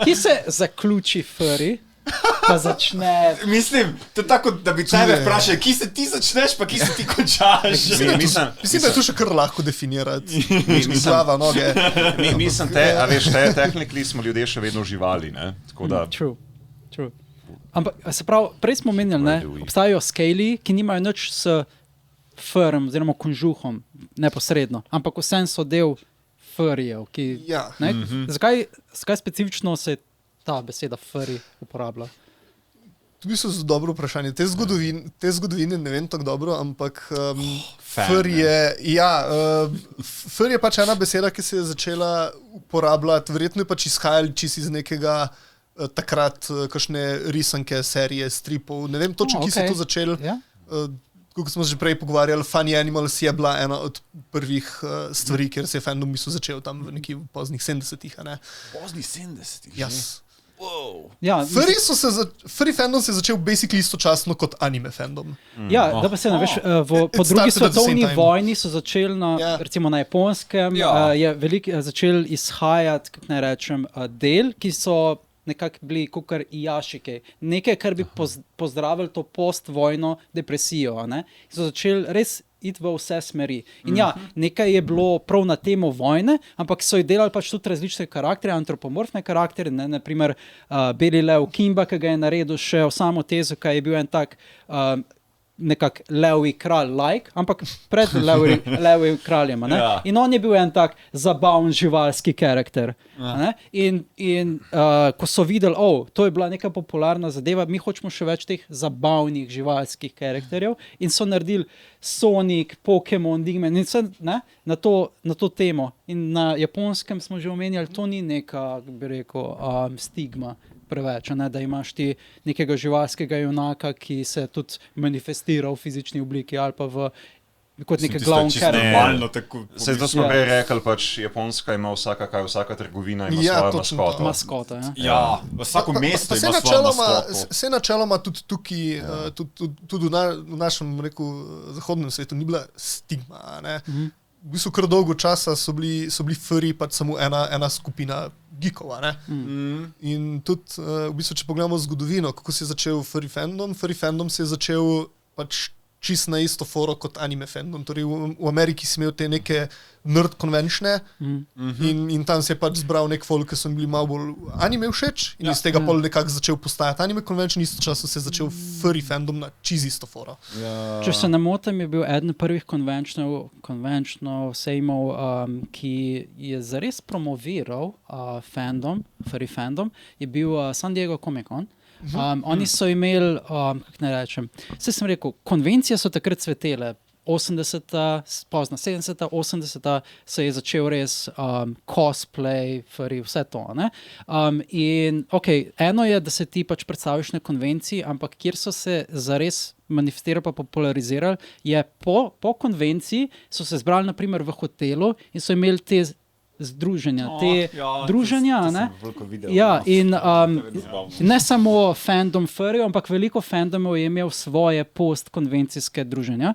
Kje se zaključi furry, pa začne... Mislim, to je tako, da bi tebe vprašali, kje se ti začneš, pa kje se ti končaš. Mislim, da je to še kar lahko definirati. Glava, noge. Mislim, technically smo ljudje še vedno živali, ne? Tako da... True. Ampak, se pravi, prej smo menjali, ne? Obstajajo scali, ki nimajo nič s furrem, oziroma konžuhom, neposredno, ampak vsem so del furrijev, ki... Ja. Zakaj specifično se ta beseda furry uporablja? To bi so dobro vprašanje. Te zgodovine ne vem tako dobro, ampak furry je pač ena beseda, ki se je začela uporabljati, verjetno je pač izhajali čisto iz nekega takrat kakšne risanke, serije, stripov. Ne vem točno, ki se je to začelo. Kot smo že prej pogovarjali, Funny Animals je bila ena od prvih stvari, kjer se je fandom začel tam v nekih poznih 70-ih. Poznih 70-ih? Yes. Wow. Ja, Furry fandom se je začel basically istočasno kot anime fandom. Ja, da pa se ne veš, po drugi svetovni vojni so začeli recimo na Japonskem, je začel izhajati, kako naj rečem, del, ki so nekako bili kakor jašike. Nekaj, kar bi pozdravili to postvojno depresijo. So začeli res iti v vse smeri. In nekaj je bilo prav na temo vojne, ampak so jih delali pač tudi različne karaktere, antropomorfne karaktere, naprimer Beli lev Kimba, ki ga je naredil še Osamu Tezu, ki je bil en tak nekak levi kralj ampak pred levim kraljem. In on je bil en tak zabaven živalski karakter. In ko so videli, to je bila neka popularna zadeva, mi hočemo še več teh zabavnih živalskih karakterjev in so naredili Sonic, Pokémon, Digimon in vse na to temo. In na Japonskem smo že omenjali, to ni neka, bi rekel, stigma preveč, da imaš ti nekega živalskega junaka, ki se tudi manifestira v fizični obliki ali pa kot neka glavna karakter. To smo prej rekli, pač Japonska ima vsaka trgovina ima svojo maskoto. Vsako mesto ima svojo maskoto. Vse načeloma tudi tukaj, tudi v našem, rekel, zahodnem svetu ni bila stigma. V bistvu kar dolgo časa so bili furry pač samo ena skupina geekov. In tudi, v bistvu, če pogledamo zgodovino, kako se je začel furry fandom se je začel pač čist na isto foro kot anime fandom. Torej v Ameriki si imel te neke nerd konvenčne in tam se je pač zbral nek folk, ki so bili malo bolj anime všeč in iz tega pol nekako začel postajati anime konvenčen, istočasno se je začel furry fandom na čist isto foro. Če se ne motim, je bil eden prvih konvenčnov sejmov, ki je zares promoviral furry fandom, je bil San Diego Comic Con. Oni so imeli, kako ne rečem, vse sem rekel, konvencije so takrat cvetele, 80-ta, pozna 70-ta, 80-ta se je začel res cosplay, furry, vse to. In eno je, da se ti pač predstaviš na konvenciji, ampak kjer so se zares manifestirali pa popularizirali, je po konvenciji so se zbrali naprimer v hotelu in so imeli te združenja, druženja, in ne samo fandom furry, ampak veliko fandomov je imel svoje postkonvencijske druženja.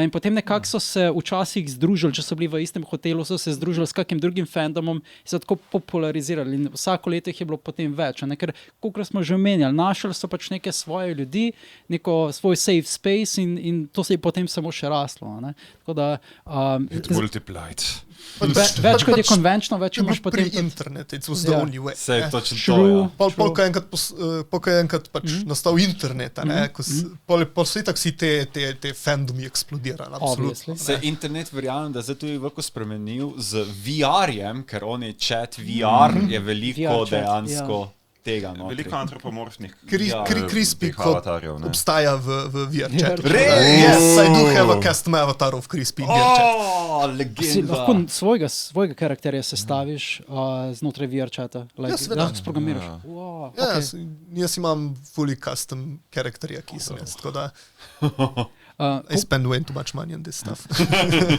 In potem nekako so se včasih združili, če so bili v istem hotelu, so se združili s kakim drugim fandomom in so tako popularizirali. In vsako leto jih je bilo potem več, ker, kolikor smo že omenjali, našli so pač neke svoje ljudi, neko svoj safe space in to se je potem samo še raslo. Tako da... It multiplied. Več kot je konvenčno, več imaš potem... Pri internetu, it was the only way. Se je točno to, Polko je enkrat pač nastal internet, pol so itak vsi te fandomi eksplodirali, absolutno. Se internet, verjamem, da zdaj tudi veliko spremenil z VR-jem, ker on je chat VR, je veliko dejansko tega. Veliko antropomorfnih Crispy avatarjev. Obstaja v VR chatu. Yes, I do have a custom avatar of Crispy in VR chat. Legenda. Si lahko svojega karakterja sestaviš znotraj VR chata. Da sprogramiraš. Jaz imam fully custom karakterja, ki sem jaz, tako da I spend way too much money on this stuff.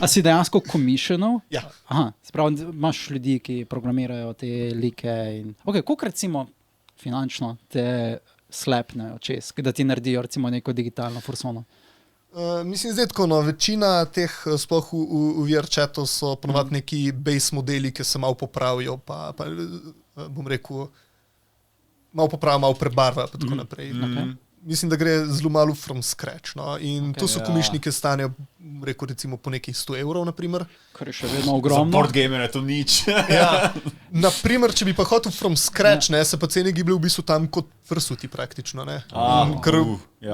A si dejansko commissional? Ja. Aha, spravi, imaš ljudi, ki programirajo te like in... Koliko recimo finančno te slepnejo čez, da ti naredijo recimo neko digitalno persono? Mislim, zdaj tako, večina teh sploh v VR chatu so ponovadi neki base modeli, ki se malo popravijo, pa bom rekel, malo popravi, malo prebarva in tako naprej. Mislim, da gre zelo malo from scratch. No? In to so komišnike stanejo, rekel recimo po nekih 100 evrov, naprimer. Kar je še vedno ogromno. Za board gamer je to nič. Naprimer, če bi pa hotel from scratch, se pa cene giblje v bistvu tam kot vrsuti praktično. Ne?